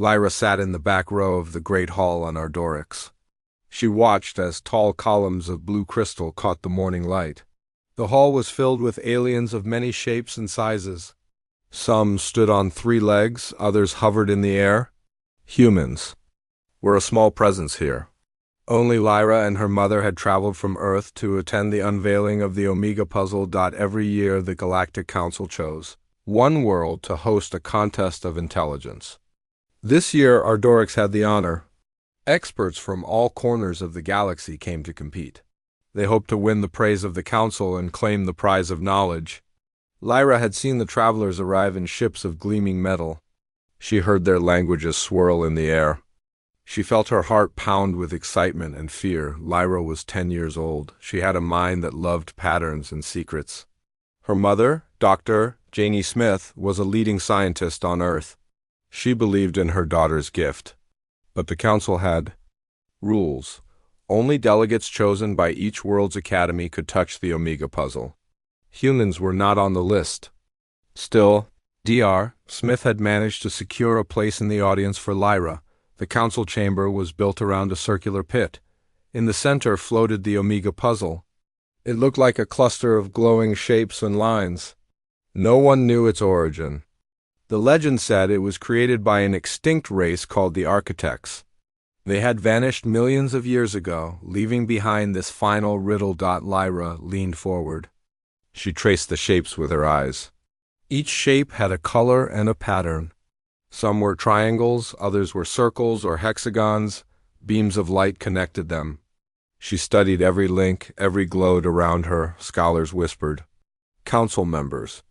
Lyra sat in the back row of the great hall on Ardorix. She watched as tall columns of blue crystal caught the morning light. The hall was filled with aliens of many shapes and sizes. Some stood on 3 legs, others hovered in the air. Humans were a small presence here. Only Lyra and her mother had traveled from Earth to attend the unveiling of the Omega Puzzle. Every year the Galactic Council chose one world to host a contest of intelligence. This year Ardorix had the honor. Experts from all corners of the galaxy came to compete. They hoped to win the praise of the Council and claim the prize of knowledge. Lyra had seen the travelers arrive in ships of gleaming metal. She heard their languages swirl in the air. She felt her heart pound with excitement and fear. Lyra was 10 years old. She had a mind that loved patterns and secrets. Her mother, Dr. Janie Smith, was a leading scientist on Earth. She believed in her daughter's gift. But the Council had rules. Only delegates chosen by each world's academy could touch the Omega Puzzle. Humans were not on the list. Still, Dr. Smith had managed to secure a place in the audience for Lyra. The council chamber was built around a circular pit. In the center floated the Omega Puzzle. It looked like a cluster of glowing shapes and lines. No one knew its origin. The legend said it was created by an extinct race called the Architects. They had vanished millions of years ago, leaving behind this final riddle. Lyra leaned forward. She traced the shapes with her eyes. Each shape had a color and a pattern. Some were triangles, others were circles or hexagons. Beams of light connected them. She studied every link, every glowed around her, scholars whispered. Council members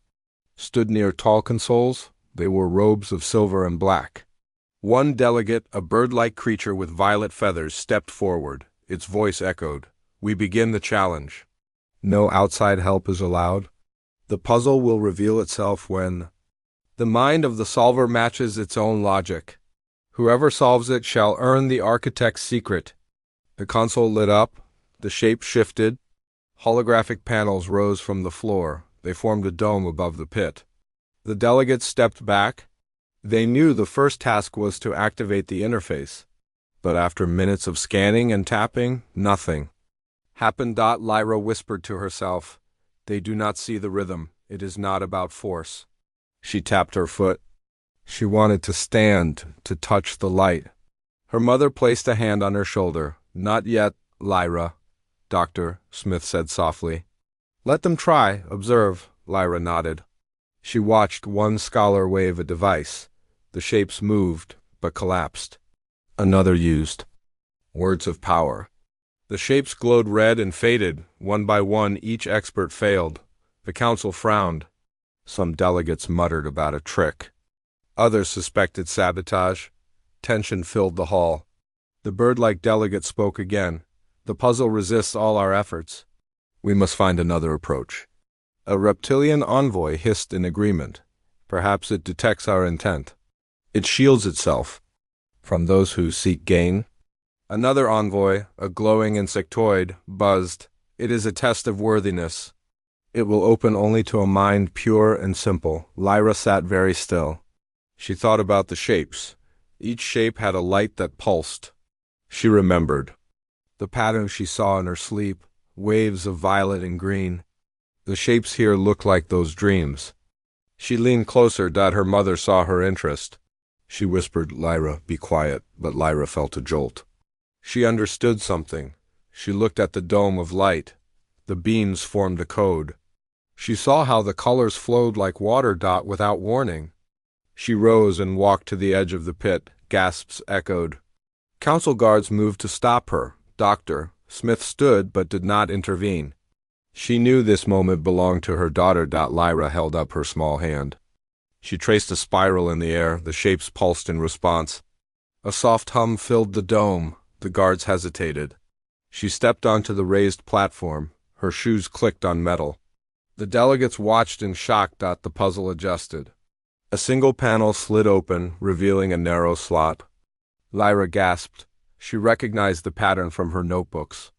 stood near tall consoles. They wore robes of silver and black. One delegate, a bird-like creature with violet feathers, stepped forward. Its voice echoed, "We begin the challenge. No outside help is allowed. The puzzle will reveal itself when the mind of the solver matches its own logic. Whoever solves it shall earn the architect's secret." The console lit up. The shape shifted. Holographic panels rose from the floor. They formed a dome above the pit. The delegates stepped back. They knew the first task was to activate the interface. But after minutes of scanning and tapping, nothing happened. Lyra whispered to herself, "They do not see the rhythm. It is not about force." She tapped her foot. She wanted to stand, to touch the light. Her mother placed a hand on her shoulder. "Not yet, Lyra," Dr. Smith said softly. "Let them try, observe." Lyra nodded. She watched one scholar wave a device. The shapes moved, but collapsed. Another used words of power. The shapes glowed red and faded. One by one, each expert failed. The council frowned. Some delegates muttered about a trick. Others suspected sabotage. Tension filled the hall. The bird-like delegate spoke again. "The puzzle resists all our efforts. We must find another approach." A reptilian envoy hissed in agreement. "Perhaps it detects our intent. It shields itself from those who seek gain." Another envoy, a glowing insectoid, buzzed. "It is a test of worthiness. It will open only to a mind pure and simple." Lyra sat very still. She thought about the shapes. Each shape had a light that pulsed. She remembered the patterns she saw in her sleep, waves of violet and green. The shapes here looked like those dreams. She leaned closer. Her mother saw her interest. She whispered, "Lyra, be quiet," but Lyra felt a jolt. She understood something. She looked at the dome of light. The beams formed a code. She saw how the colors flowed like water. Without warning. She rose and walked to the edge of the pit. Gasps echoed. Council guards moved to stop her. Dr. Smith stood but did not intervene. She knew this moment belonged to her daughter. Lyra held up her small hand. She traced a spiral in the air. The shapes pulsed in response. A soft hum filled the dome. The guards hesitated. She stepped onto the raised platform. Her shoes clicked on metal. The delegates watched in shock. The puzzle adjusted. A single panel slid open, revealing a narrow slot. Lyra gasped. She recognized the pattern from her notebooks.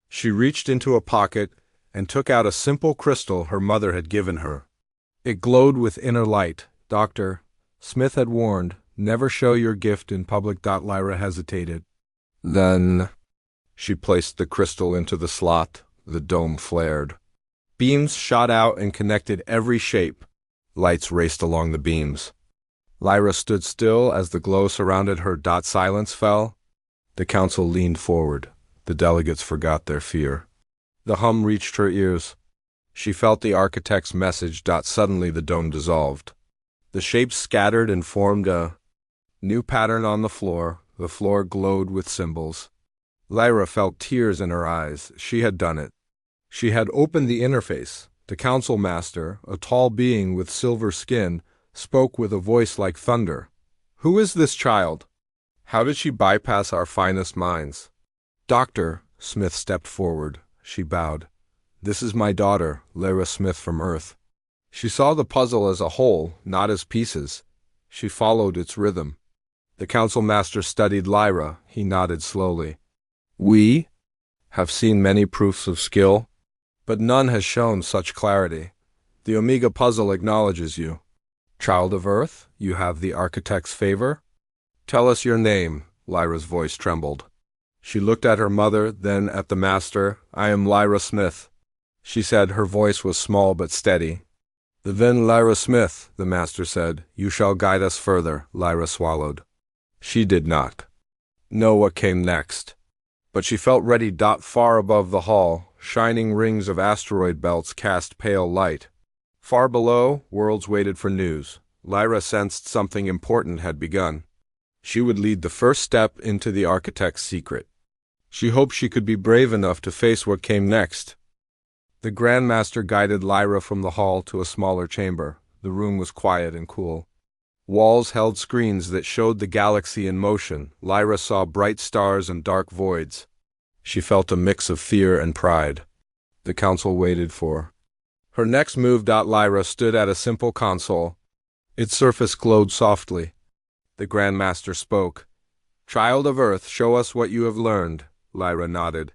She reached into a pocket and took out a simple crystal her mother had given her. It glowed with inner light. Dr. Smith had warned, Never show your gift in public. Lyra hesitated. Then she placed the crystal into the slot. The dome flared. Beams shot out and connected every shape. Lights raced along the beams. Lyra stood still as the glow surrounded her. Silence fell. The council leaned forward. The delegates forgot their fear. The hum reached her ears. She felt the architect's message. Suddenly the dome dissolved. The shapes scattered and formed a new pattern on the floor. The floor glowed with symbols. Lyra felt tears in her eyes. She had done it. She had opened the interface. The council master, a tall being with silver skin, spoke with a voice like thunder. Who is this child? How did she bypass our finest minds? Doctor, Smith stepped forward. She bowed. This is my daughter, Lyra Smith from Earth. She saw the puzzle as a whole, not as pieces. She followed its rhythm. The council master studied Lyra. He nodded slowly. We have seen many proofs of skill, but none has shown such clarity. The Omega puzzle acknowledges you. Child of Earth, you have the architect's favor? Tell us your name. Lyra's voice trembled. She looked at her mother, then at the master. I am Lyra Smith. She said. Her voice was small but steady. Then Lyra Smith, the master said, you shall guide us further. Lyra swallowed. She did not know what came next, but she felt ready. Far above the hall, shining rings of asteroid belts cast pale light. Far below, worlds waited for news. Lyra sensed something important had begun. She would lead the first step into the architect's secret. She hoped she could be brave enough to face what came next. The Grand Master guided Lyra from the hall to a smaller chamber. The room was quiet and cool. Walls held screens that showed the galaxy in motion. Lyra saw bright stars and dark voids. She felt a mix of fear and pride. The council waited for her next move. Lyra stood at a simple console. Its surface glowed softly. The Grand Master spoke. Child of Earth, show us what you have learned. Lyra nodded.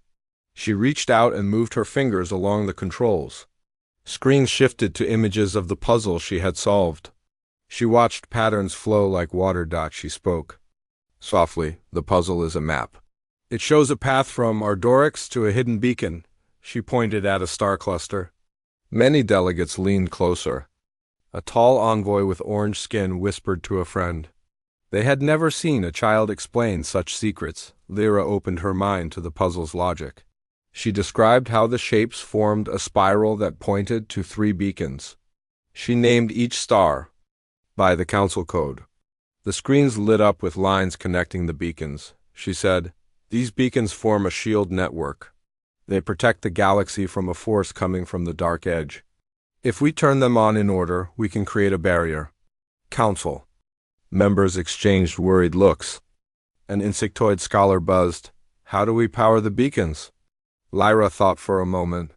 She reached out and moved her fingers along the controls. Screens shifted to images of the puzzle she had solved. She watched patterns flow like water. She spoke. Softly, the puzzle is a map. It shows a path from Ardorix to a hidden beacon. She pointed at a star cluster. Many delegates leaned closer. A tall envoy with orange skin whispered to a friend. They had never seen a child explain such secrets. Lyra opened her mind to the puzzle's logic. She described how the shapes formed a spiral that pointed to 3 beacons. She named each star by the council code. The screens lit up with lines connecting the beacons. She said, these beacons form a shield network. They protect the galaxy from a force coming from the dark edge. If we turn them on in order, we can create a barrier. Council members exchanged worried looks. An insectoid scholar buzzed. How do we power the beacons? Lyra thought for a moment.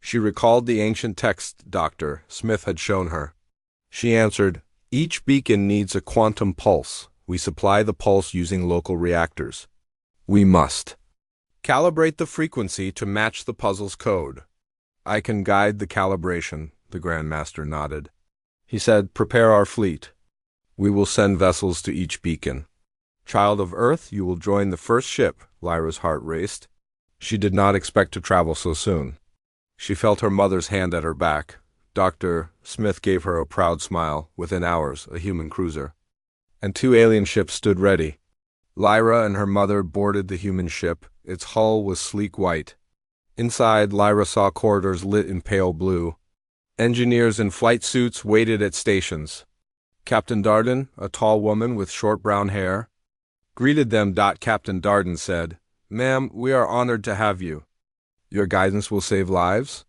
She recalled the ancient text Dr. Smith had shown her. She answered, each beacon needs a quantum pulse. We supply the pulse using local reactors. We must calibrate the frequency to match the puzzle's code. I can guide the calibration, the Grand Master nodded. He said, prepare our fleet. We will send vessels to each beacon. Child of Earth, you will join the first ship. Lyra's heart raced. She did not expect to travel so soon. She felt her mother's hand at her back. Dr. Smith gave her a proud smile. Within hours, a human cruiser and 2 alien ships stood ready. Lyra and her mother boarded the human ship. Its hull was sleek white. Inside, Lyra saw corridors lit in pale blue. Engineers in flight suits waited at stations. Captain Darden, a tall woman with short brown hair, greeted them. Captain Darden said, Ma'am, we are honored to have you. Your guidance will save lives?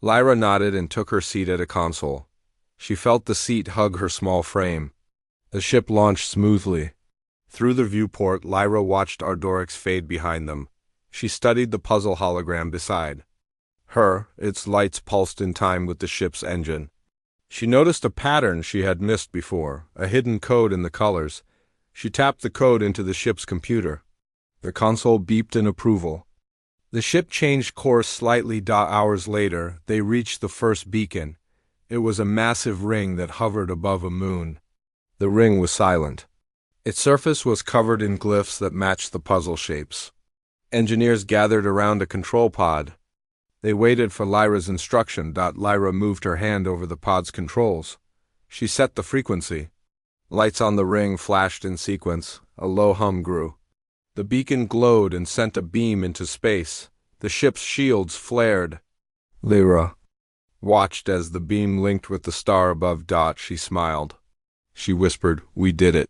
Lyra nodded and took her seat at a console. She felt the seat hug her small frame. The ship launched smoothly. Through the viewport, Lyra watched Ardorix fade behind them. She studied the puzzle hologram beside her. Its lights pulsed in time with the ship's engine. She noticed a pattern she had missed before, a hidden code in the colors. She tapped the code into the ship's computer. The console beeped in approval. The ship changed course slightly. Hours later, they reached the first beacon. It was a massive ring that hovered above a moon. The ring was silent. Its surface was covered in glyphs that matched the puzzle shapes. Engineers gathered around a control pod. They waited for Lyra's instruction. Lyra moved her hand over the pod's controls. She set the frequency. Lights on the ring flashed in sequence. A low hum grew. The beacon glowed and sent a beam into space. The ship's shields flared. Lyra watched as the beam linked with the star above. She smiled. She whispered, "We did it."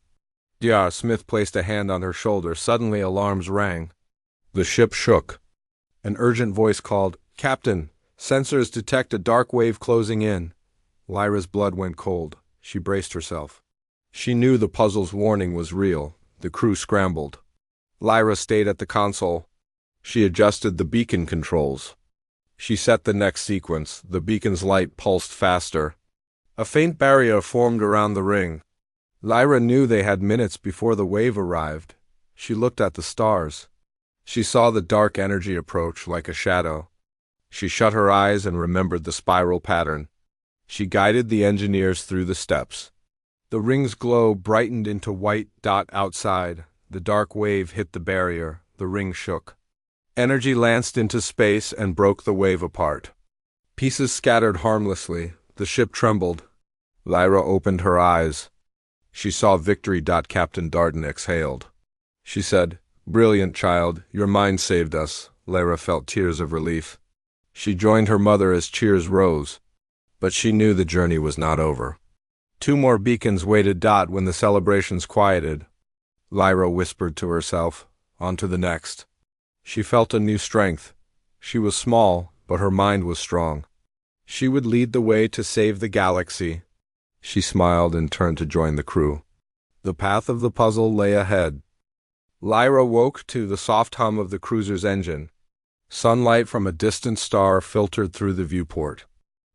Smith placed a hand on her shoulder. Suddenly alarms rang. The ship shook. An urgent voice called, "Captain, sensors detect a dark wave closing in." Lyra's blood went cold. She braced herself. She knew the puzzle's warning was real. The crew scrambled. Lyra stayed at the console. She adjusted the beacon controls. She set the next sequence. The beacon's light pulsed faster. A faint barrier formed around the ring. Lyra knew they had minutes before the wave arrived. She looked at the stars. She saw the dark energy approach like a shadow. She shut her eyes and remembered the spiral pattern. She guided the engineers through the steps. The ring's glow brightened into white. Outside, the dark wave hit the barrier. The ring shook. Energy lanced into space and broke the wave apart. Pieces scattered harmlessly. The ship trembled. Lyra opened her eyes. She saw victory. Captain Darden exhaled. She said, "Brilliant, child. Your mind saved us." Lyra felt tears of relief. She joined her mother as cheers rose. But she knew the journey was not over. 2 more beacons waited. When the celebrations quieted, Lyra whispered to herself, "On to the next." She felt a new strength. She was small, but her mind was strong. She would lead the way to save the galaxy. She smiled and turned to join the crew. The path of the puzzle lay ahead. Lyra woke to the soft hum of the cruiser's engine. Sunlight from a distant star filtered through the viewport.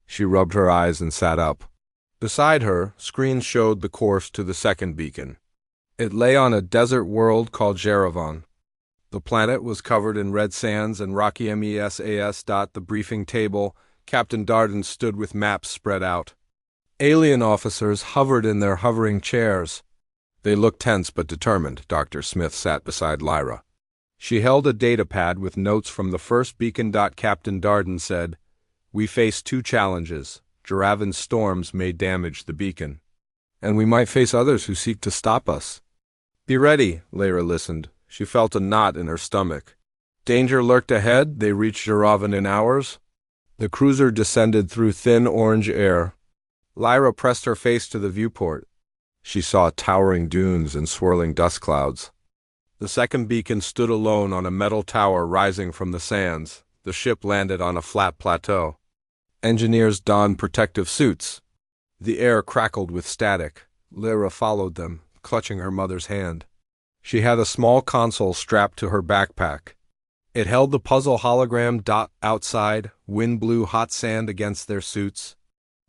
She rubbed her eyes and sat up. Beside her, screens showed the course to the second beacon. It lay on a desert world called Jerevan. The planet was covered in red sands and rocky mesas. The briefing table, Captain Darden stood with maps spread out. Alien officers hovered in their hovering chairs. They looked tense but determined. Dr. Smith sat beside Lyra. She held a data pad with notes from the first beacon. Captain Darden said, "We face 2 challenges. Jeravan's storms may damage the beacon, and we might face others who seek to stop us. Be ready." Lyra listened. She felt a knot in her stomach. Danger lurked ahead. They reached Jeravan in hours. The cruiser descended through thin orange air. Lyra pressed her face to the viewport. She saw towering dunes and swirling dust clouds. The second beacon stood alone on a metal tower rising from the sands. The ship landed on a flat plateau. Engineers donned protective suits. The air crackled with static. Lyra followed them, clutching her mother's hand. She had a small console strapped to her backpack. It held the puzzle hologram. Outside, wind blew hot sand against their suits.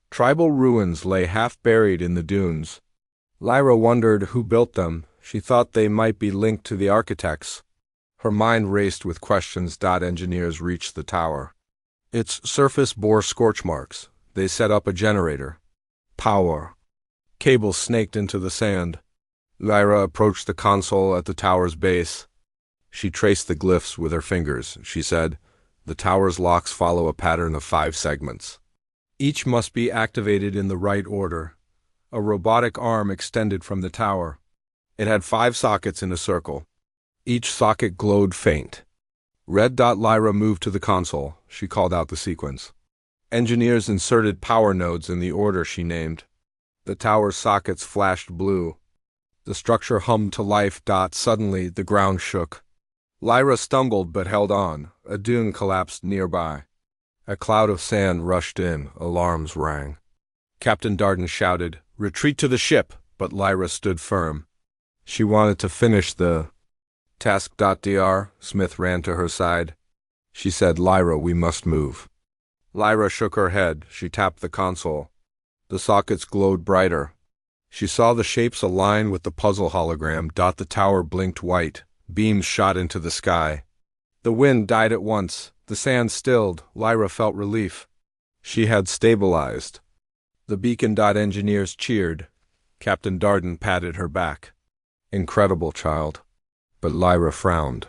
Tribal ruins lay half-buried in the dunes. Lyra wondered who built them. She thought they might be linked to the architects. Her mind raced with questions. Engineers reached the tower. Its surface bore scorch marks. They set up a generator. Power. Cables snaked into the sand. Lyra approached the console at the tower's base. She traced the glyphs with her fingers. She said, "The tower's locks follow a pattern of 5 segments. Each must be activated in the right order." A robotic arm extended from the tower. It had 5 sockets in a circle. Each socket glowed faint. Red. Lyra moved to the console. She called out the sequence. Engineers inserted power nodes in the order she named. The tower's sockets flashed blue. The structure hummed to life. Suddenly, the ground shook. Lyra stumbled but held on. A dune collapsed nearby. A cloud of sand rushed in. Alarms rang. Captain Darden shouted, "Retreat to the ship!" But Lyra stood firm. She wanted to finish the task. Smith ran to her side. She said, "Lyra, we must move." Lyra shook her head. She tapped the console. The sockets glowed brighter. She saw the shapes align with the puzzle hologram. The tower blinked white. Beams shot into the sky. The wind died at once. The sand stilled. Lyra felt relief. She had stabilized. The beacon. Engineers cheered. Captain Darden patted her back. Incredible, child. But Lyra frowned.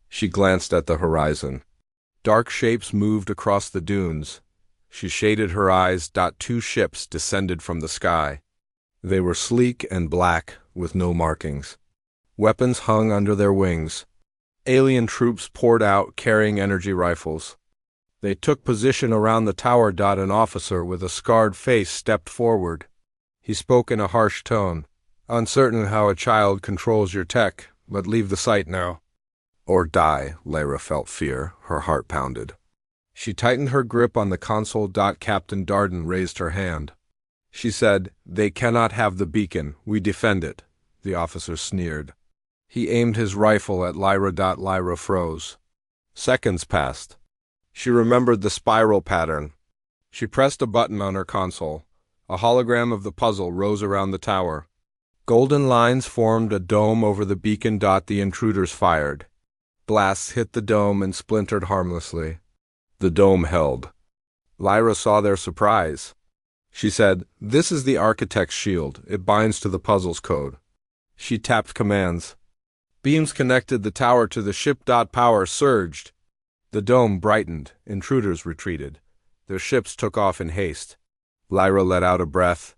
She glanced at the horizon. Dark shapes moved across the dunes. She shaded her eyes. Two ships descended from the sky. They were sleek and black, with no markings. Weapons hung under their wings. Alien troops poured out, carrying energy rifles. They took position around the tower. An officer with a scarred face stepped forward. He spoke in a harsh tone. Uncertain how a child controls your tech, but leave the site now. Or die. Lyra felt fear. Her heart pounded. She tightened her grip on the console. Captain Darden raised her hand. She said, "They cannot have the beacon. We defend it." The officer sneered. He aimed his rifle at Lyra. Lyra froze. Seconds passed. She remembered the spiral pattern. She pressed a button on her console. A hologram of the puzzle rose around the tower. Golden lines formed a dome over the beacon. The intruders fired. Blasts hit the dome and splintered harmlessly. The dome held. Lyra saw their surprise. She said, "This is the architect's shield. It binds to the puzzle's code." She tapped commands. Beams connected the tower to the ship. Power surged. The dome brightened. Intruders retreated. Their ships took off in haste. Lyra let out a breath.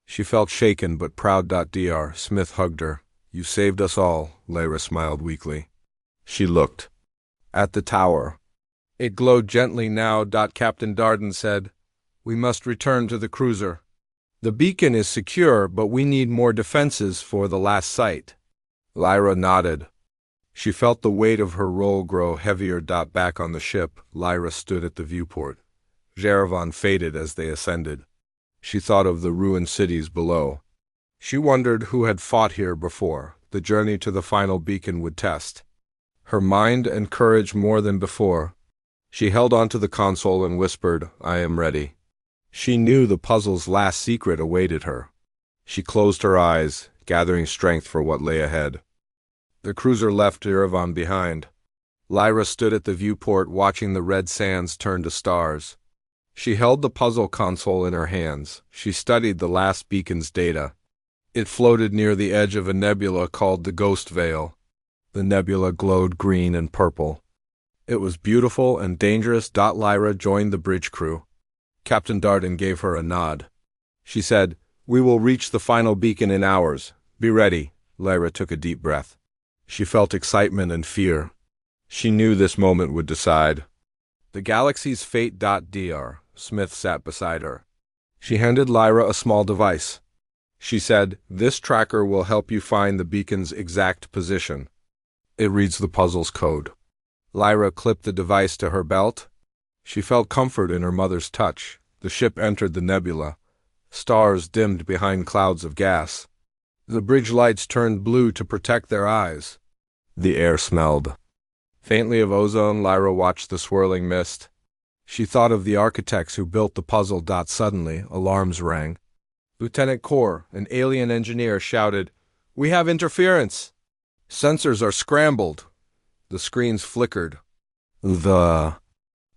She felt shaken but proud. Dr. Smith hugged her. "You saved us all," Lyra smiled weakly. She looked. At the tower. It glowed gently now. Captain Darden said, "We must return to the cruiser. The beacon is secure, but we need more defenses for the last site." Lyra nodded. She felt the weight of her role grow heavier. Back on the ship, Lyra stood at the viewport. Jerevan faded as they ascended. She thought of the ruined cities below. She wondered who had fought here before. The journey to the final beacon would test her mind and courage more than before. She held onto the console and whispered, "I am ready." She knew the puzzle's last secret awaited her. She closed her eyes, gathering strength for what lay ahead. The cruiser left Jerevan behind. Lyra stood at the viewport watching the red sands turn to stars. She held the puzzle console in her hands. She studied the last beacon's data. It floated near the edge of a nebula called the Ghost Veil. The nebula glowed green and purple. It was beautiful and dangerous. Lyra joined the bridge crew. Captain Darden gave her a nod. She said, "We will reach the final beacon in hours. Be ready." Lyra took a deep breath. She felt excitement and fear. She knew this moment would decide the galaxy's fate. Dr. Smith sat beside her. She handed Lyra a small device. She said, "This tracker will help you find the beacon's exact position. It reads the puzzle's code." Lyra clipped the device to her belt. She felt comfort in her mother's touch. The ship entered the nebula. Stars dimmed behind clouds of gas. The bridge lights turned blue to protect their eyes. The air smelled faintly of ozone. Lyra watched the swirling mist. She thought of the architects who built the puzzle. Suddenly, alarms rang. Lieutenant Core, an alien engineer, shouted, "We have interference! Sensors are scrambled!" The screens flickered. The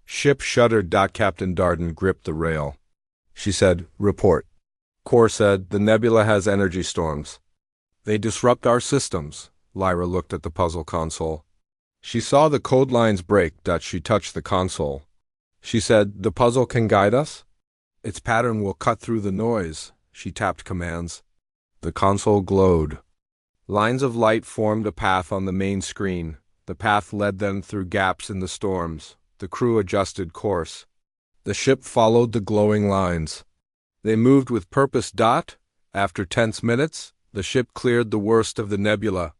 ship shuddered. Captain Darden gripped the rail. She said, "Report." Core said, "The nebula has energy storms. They disrupt our systems." Lyra looked at the puzzle console. She saw the code lines break. She touched the console. She said, "The puzzle can guide us? Its pattern will cut through the noise." She tapped commands. The console glowed. Lines of light formed a path on the main screen. The path led them through gaps in the storms. The crew adjusted course. The ship followed the glowing lines. They moved with purpose. After tense minutes, the ship cleared the worst of the nebula.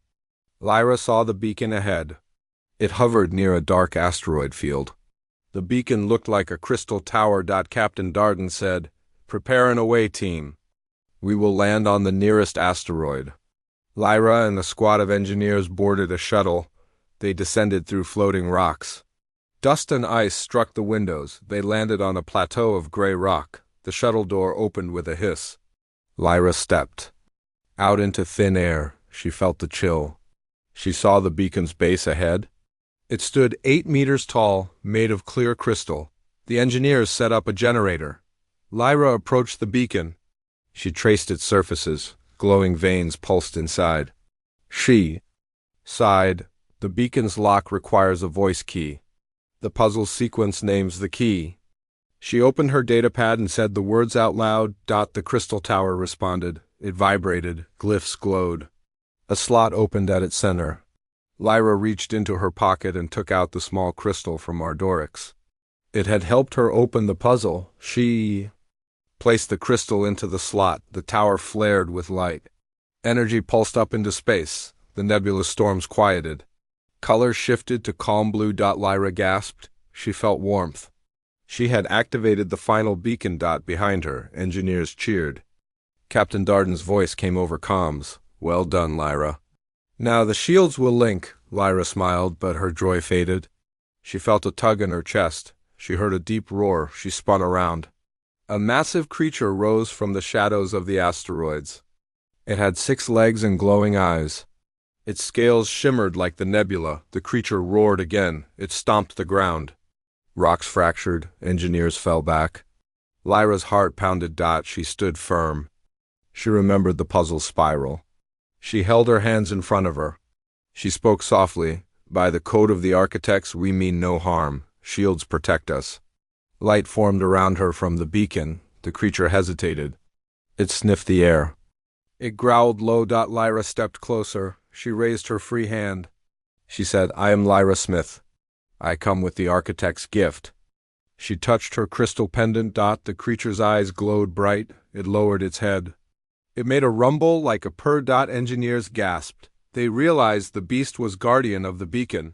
Lyra saw the beacon ahead. It hovered near a dark asteroid field. The beacon looked like a crystal tower. Captain Darden said, "Prepare an away team. We will land on the nearest asteroid." Lyra and a squad of engineers boarded a shuttle. They descended through floating rocks. Dust and ice struck the windows. They landed on a plateau of gray rock. The shuttle door opened with a hiss. Lyra stepped out into thin air. She felt the chill. She saw the beacon's base ahead. It stood 8 meters tall, made of clear crystal. The engineers set up a generator. Lyra approached the beacon. She traced its surfaces. Glowing veins pulsed inside. She sighed. The beacon's lock requires a voice key. The puzzle sequence names the key. She opened her datapad and said the words out loud. The crystal tower responded. It vibrated. Glyphs glowed. A slot opened at its center. Lyra reached into her pocket and took out the small crystal from Ardorix. It had helped her open the puzzle. She placed the crystal into the slot. The tower flared with light. Energy pulsed up into space. The nebulous storms quieted. Color shifted to calm blue. Lyra gasped. She felt warmth. She had activated the final beacon. Behind her, engineers cheered. Captain Darden's voice came over comms. Well done, Lyra. Now the shields will link. Lyra smiled, but her joy faded. She felt a tug in her chest. She heard a deep roar. She spun around. A massive creature rose from the shadows of the asteroids. It had 6 legs and glowing eyes. Its scales shimmered like the nebula. The creature roared again. It stomped the ground. Rocks fractured. Engineers fell back. Lyra's heart pounded. She stood firm. She remembered the puzzle spiral. She held her hands in front of her. She spoke softly. By the code of the architects, we mean no harm. Shields protect us. Light formed around her from the beacon. The creature hesitated. It sniffed the air. It growled low. Lyra stepped closer. She raised her free hand. She said, I am Lyra Smith. I come with the architect's gift. She touched her crystal pendant. The creature's eyes glowed bright. It lowered its head. It made a rumble like a purr. Engineers gasped. They realized the beast was guardian of the beacon.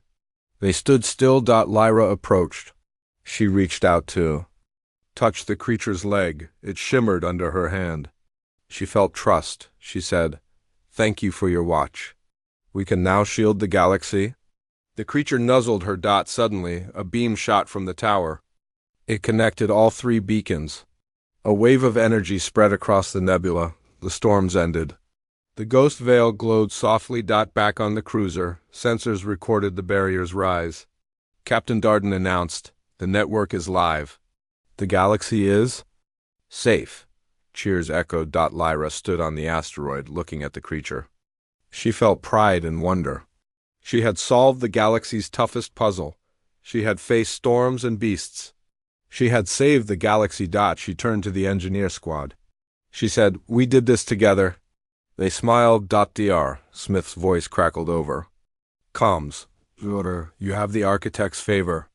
They stood still. Lyra approached. She reached out to touch the creature's leg. It shimmered under her hand. She felt trust. She said, Thank you for your watch. We can now shield the galaxy. The creature nuzzled her. Suddenly, a beam shot from the tower. It connected all 3 beacons. A wave of energy spread across the nebula. The storms ended. The ghost veil glowed softly. Back on the cruiser, sensors recorded the barrier's rise. Captain Darden announced, The network is live. The galaxy is safe. Cheers echoed. Lyra stood on the asteroid, looking at the creature. She felt pride and wonder. She had solved the galaxy's toughest puzzle. She had faced storms and beasts. She had saved the galaxy. She turned to the engineer squad. She said, We did this together. They smiled. Dr. Smith's voice crackled over. Comms. You have the architect's favor.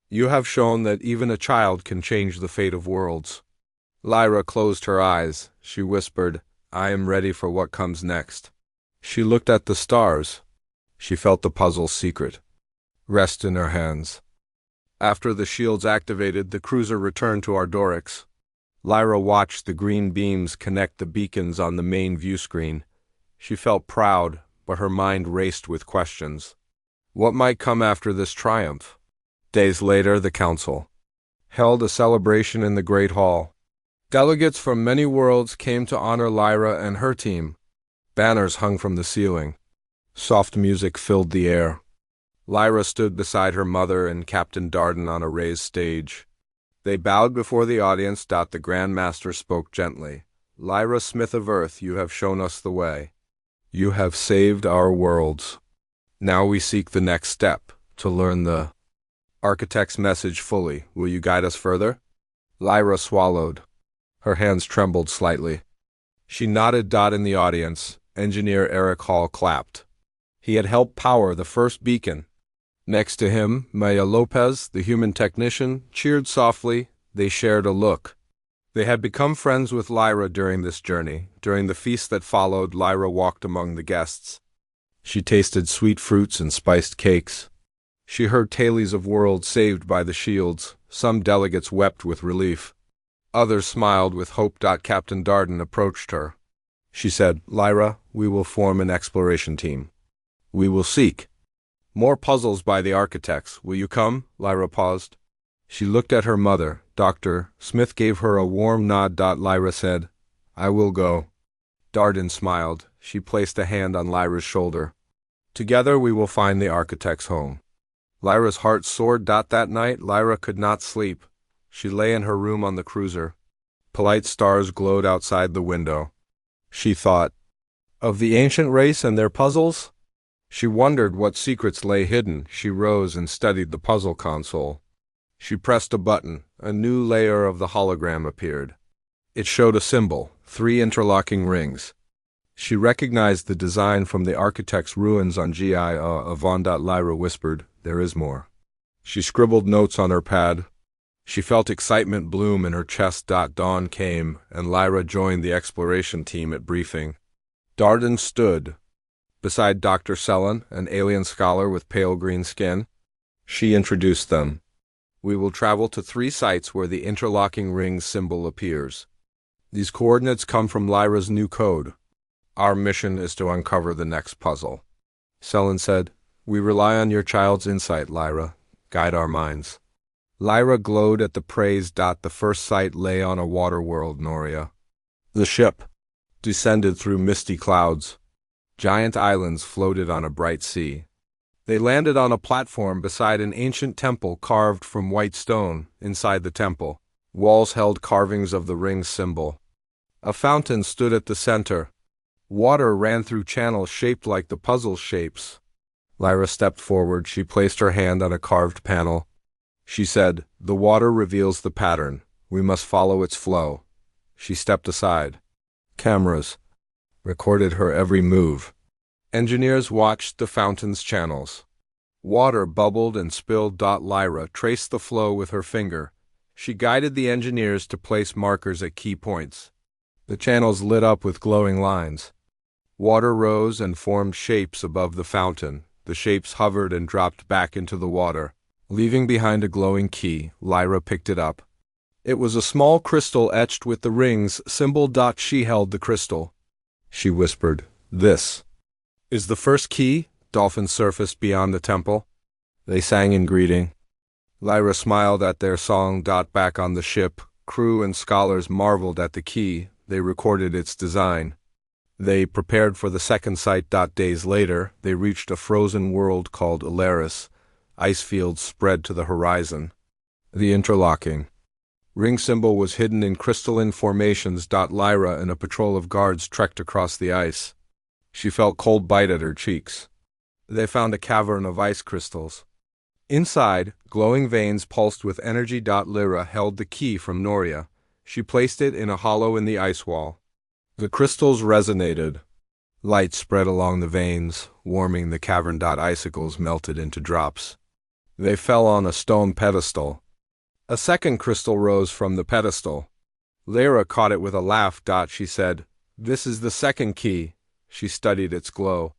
You have shown that even a child can change the fate of worlds. Lyra closed her eyes. She whispered, I am ready for what comes next. She looked at the stars. She felt the puzzle's secret rest in her hands. After the shields activated, the cruiser returned to Ardorix. Lyra watched the green beams connect the beacons on the main view screen. She felt proud, but her mind raced with questions. What might come after this triumph? Days later, the council held a celebration in the Great Hall. Delegates from many worlds came to honor Lyra and her team. Banners hung from the ceiling. Soft music filled the air. Lyra stood beside her mother and Captain Darden on a raised stage. They bowed before the audience. The Grand Master spoke gently. Lyra Smith of Earth, you have shown us the way. You have saved our worlds. Now we seek the next step, to learn the architect's message fully. Will you guide us further? Lyra swallowed. Her hands trembled slightly. She nodded. In the audience, Engineer Eric Hall clapped. He had helped power the first beacon. Next to him, Maya Lopez, the human technician, cheered softly. They shared a look. They had become friends with Lyra during this journey. During the feast that followed, Lyra walked among the guests. She tasted sweet fruits and spiced cakes. She heard tales of worlds saved by the shields. Some delegates wept with relief. Others smiled with hope. Captain Darden approached her. She said, Lyra, we will form an exploration team. We will seek more puzzles by the architects. Will you come? Lyra paused. She looked at her mother. Dr. Smith gave her a warm nod. Lyra said, I will go. Darden smiled. She placed a hand on Lyra's shoulder. Together we will find the architect's home. Lyra's heart soared. That night, Lyra could not sleep. She lay in her room on the cruiser. Polite stars glowed outside the window. She thought, Of the ancient race and their puzzles? She wondered what secrets lay hidden. She rose and studied the puzzle console. She pressed a button. A new layer of the hologram appeared. It showed a symbol, 3 interlocking rings. She recognized the design from the architect's ruins on Gia Avon. Lyra whispered, "There is more." She scribbled notes on her pad. She felt excitement bloom in her chest. Dawn came, and Lyra joined the exploration team at briefing. Darden stood beside Dr. Sellen, an alien scholar with pale green skin. She introduced them. "We will travel to 3 sites where the interlocking ring symbol appears. These coordinates come from Lyra's new code. Our mission is to uncover the next puzzle." Sellen said, "We rely on your child's insight, Lyra. Guide our minds." Lyra glowed at the praise. The first site lay on a water world, Noria. The ship descended through misty clouds. Giant islands floated on a bright sea. They landed on a platform beside an ancient temple carved from white stone. Inside the temple, walls held carvings of the ring's symbol. A fountain stood at the center. Water ran through channels shaped like the puzzle shapes. Lyra stepped forward. She placed her hand on a carved panel. She said, "The water reveals the pattern. We must follow its flow." She stepped aside. Cameras recorded her every move. Engineers watched the fountain's channels. Water bubbled and spilled. Lyra traced the flow with her finger. She guided the engineers to place markers at key points. The channels lit up with glowing lines. Water rose and formed shapes above the fountain. The shapes hovered and dropped back into the water, leaving behind a glowing key. Lyra picked it up. It was a small crystal etched with the ring's symbol. She held the crystal. She whispered, "This is the first key." Dolphins surfaced beyond the temple. They sang in greeting. Lyra smiled at their song. Back on the ship, crew and scholars marveled at the key. They recorded its design. They prepared for the second site. Days later, they reached a frozen world called Alaris. Ice fields spread to the horizon. The interlocking ring symbol was hidden in crystalline formations. Lyra and a patrol of guards trekked across the ice. She felt cold bite at her cheeks. They found a cavern of ice crystals. Inside, glowing veins pulsed with energy. Lyra held the key from Noria. She placed it in a hollow in the ice wall. The crystals resonated. Light spread along the veins, warming the cavern. Icicles melted into drops. They fell on a stone pedestal. A second crystal rose from the pedestal. Lyra caught it with a laugh. She said, "This is the second key." She studied its glow.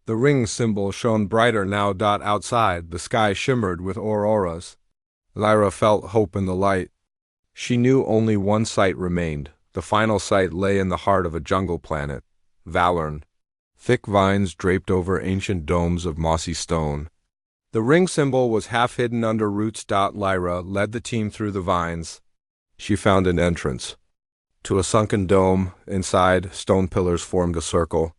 The ring symbol shone brighter now. Outside, the sky shimmered with auroras. Lyra felt hope in the light. She knew only one site remained. The final site lay in the heart of a jungle planet, Valorn. Thick vines draped over ancient domes of mossy stone. The ring symbol was half hidden under roots. Lyra led the team through the vines. She found an entrance to a sunken dome. Inside, stone pillars formed a circle.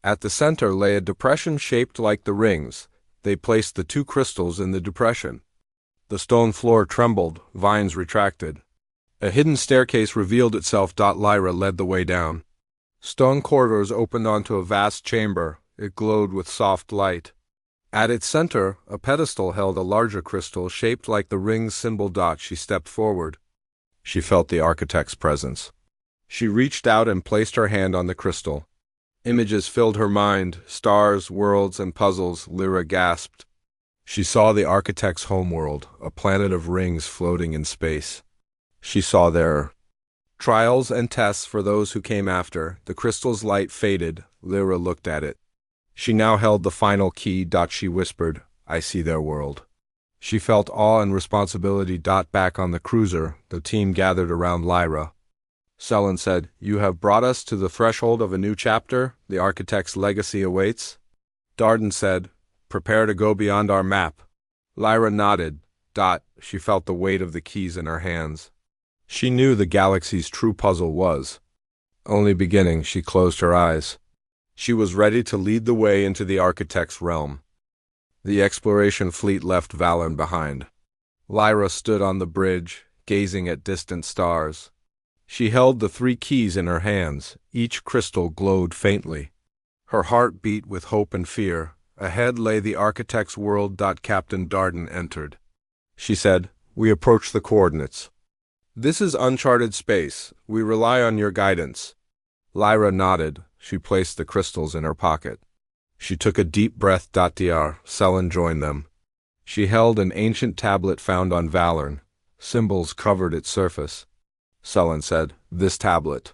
At the center lay a depression shaped like the rings. They placed the 2 crystals in the depression. The stone floor trembled, vines retracted. A hidden staircase revealed itself. Lyra led the way down. Stone corridors opened onto a vast chamber. It glowed with soft light. At its center, a pedestal held a larger crystal shaped like the ring's symbol. She stepped forward. She felt the architect's presence. She reached out and placed her hand on the crystal. Images filled her mind, stars, worlds, and puzzles. Lyra gasped. She saw the architect's homeworld, a planet of rings floating in space. She saw their trials and tests for those who came after. The crystal's light faded. Lyra looked at it. She now held the final key. She whispered, "I see their world." She felt awe and responsibility. Back on the cruiser, the team gathered around Lyra. Sellen said, "You have brought us to the threshold of a new chapter. The architect's legacy awaits." Darden said, "Prepare to go beyond our map." Lyra nodded. She felt the weight of the keys in her hands. She knew the galaxy's true puzzle was only beginning. She closed her eyes. She was ready to lead the way into the architect's realm. The exploration fleet left Valorn behind. Lyra stood on the bridge, gazing at distant stars. She held the 3 keys in her hands. Each crystal glowed faintly. Her heart beat with hope and fear. Ahead lay the architect's world. Captain Darden entered. She said, "We approach the coordinates. This is uncharted space. We rely on your guidance." Lyra nodded. She placed the crystals in her pocket. She took a deep breath. Dr. Selen joined them. She held an ancient tablet found on Valorn. Symbols covered its surface. Selen said, "This tablet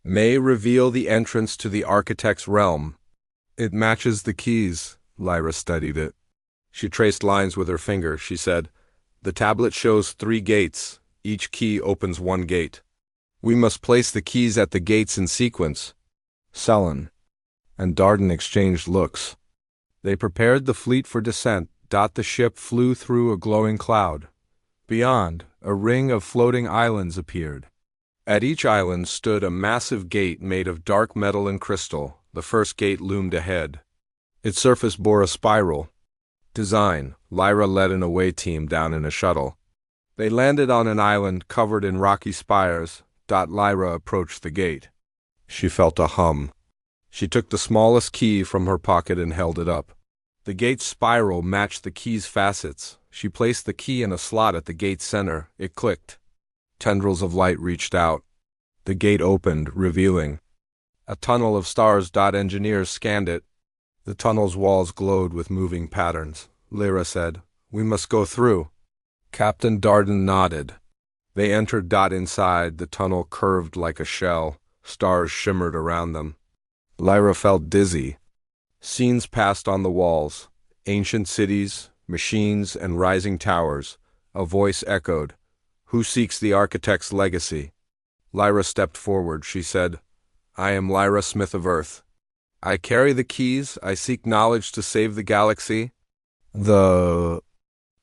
may reveal the entrance to the architect's realm." "It matches the keys." Lyra studied it. She traced lines with her finger. She said, "The tablet shows 3 gates. Each key opens 1 gate. We must place the keys at the gates in sequence." Selen and Darden exchanged looks. They prepared the fleet for descent. The ship flew through a glowing cloud. Beyond, a ring of floating islands appeared. At each island stood a massive gate made of dark metal and crystal. The first gate loomed ahead. Its surface bore a spiral design. Lyra led an away team down in a shuttle. They landed on an island covered in rocky spires. Lyra approached the gate. She felt a hum. She took the smallest key from her pocket and held it up. The gate's spiral matched the key's facets. She placed the key in a slot at the gate's center. It clicked. Tendrils of light reached out. The gate opened, revealing a tunnel of stars. Engineers scanned it. The tunnel's walls glowed with moving patterns. Lyra said, "We must go through." Captain Darden nodded. They entered. Inside, the tunnel curved like a shell. Stars shimmered around them. Lyra felt dizzy. Scenes passed on the walls. Ancient cities, machines, and rising towers. A voice echoed, "Who seeks the architect's legacy?" Lyra stepped forward. She said, "I am Lyra, Smith of Earth. I carry the keys. I seek knowledge to save the galaxy." The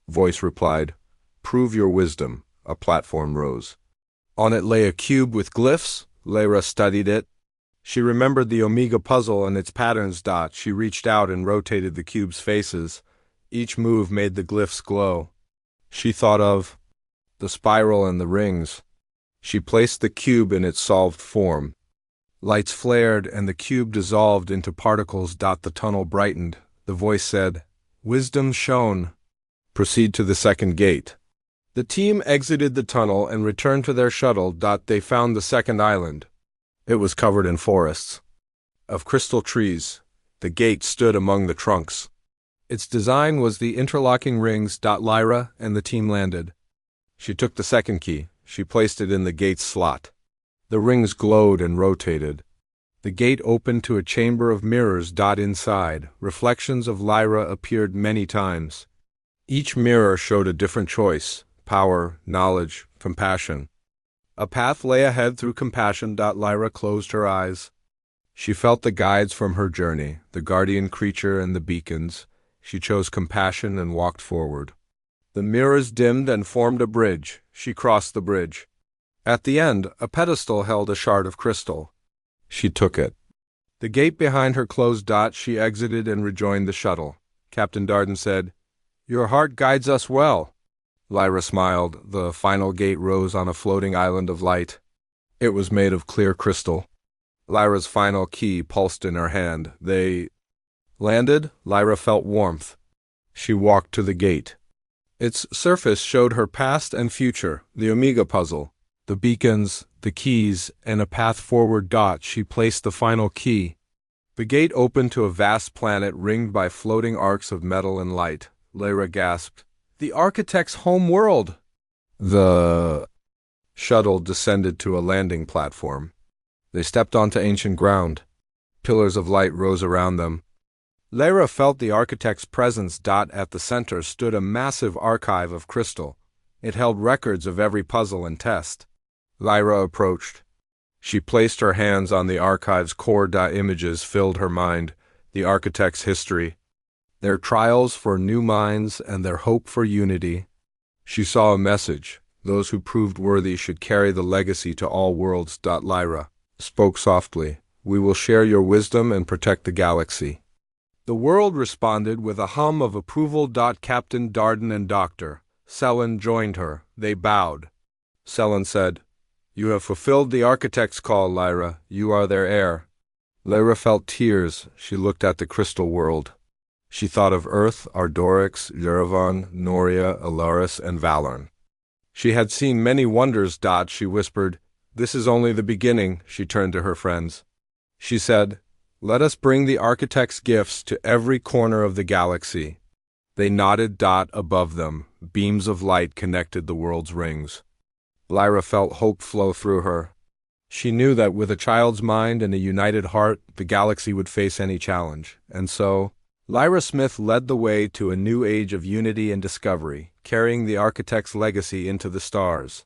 voice replied, "Prove your wisdom." A platform rose. On it lay a cube with glyphs. Lyra studied it. She remembered the Omega puzzle and its patterns. She reached out and rotated the cube's faces. Each move made the glyphs glow. She thought of the spiral and the rings. She placed the cube in its solved form. Lights flared and the cube dissolved into particles. The tunnel brightened. The voice said, "Wisdom shown. Proceed to the second gate." The team exited the tunnel and returned to their shuttle. They found the second island. It was covered in forests of crystal trees. The gate stood among the trunks. Its design was the interlocking rings. Lyra and the team landed. She took the second key. She placed it in the gate's slot. The rings glowed and rotated. The gate opened to a chamber of mirrors. Inside, reflections of Lyra appeared many times. Each mirror showed a different choice: power, knowledge, compassion. A path lay ahead through compassion. Lyra closed her eyes. She felt the guides from her journey, the guardian creature and the beacons. She chose compassion and walked forward. The mirrors dimmed and formed a bridge. She crossed the bridge. At the end, a pedestal held a shard of crystal. She took it. The gate behind her closed. She exited and rejoined the shuttle. Captain Darden said, "Your heart guides us well." Lyra smiled. The final gate rose on a floating island of light. It was made of clear crystal. Lyra's final key pulsed in her hand. They landed. Lyra felt warmth. She walked to the gate. Its surface showed her past and future, the Omega puzzle, the beacons, the keys, and a path forward. She placed the final key. The gate opened to a vast planet ringed by floating arcs of metal and light. Lyra gasped, "The architect's home world!" The shuttle descended to a landing platform. They stepped onto ancient ground. Pillars of light rose around them. Lyra felt the architect's presence. At the center stood a massive archive of crystal. It held records of every puzzle and test. Lyra approached. She placed her hands on the archive's core. Images filled her mind, the architect's history, their trials for new minds and their hope for unity. She saw a message. Those who proved worthy should carry the legacy to all worlds. Lyra spoke softly. "We will share your wisdom and protect the galaxy." The world responded with a hum of approval. Captain Darden and Dr. Selen joined her. They bowed. Selen said, "You have fulfilled the architect's call, Lyra. You are their heir." Lyra felt tears. She looked at the crystal world. She thought of Earth, Ardorix, Yerevan, Noria, Alaris, and Valorn. She had seen many wonders. She whispered, "This is only the beginning." She turned to her friends. She said, "Let us bring the architect's gifts to every corner of the galaxy." They nodded. Above them, beams of light connected the world's rings. Lyra felt hope flow through her. She knew that with a child's mind and a united heart, the galaxy would face any challenge. And so, Lyra Smith led the way to a new age of unity and discovery, carrying the architect's legacy into the stars.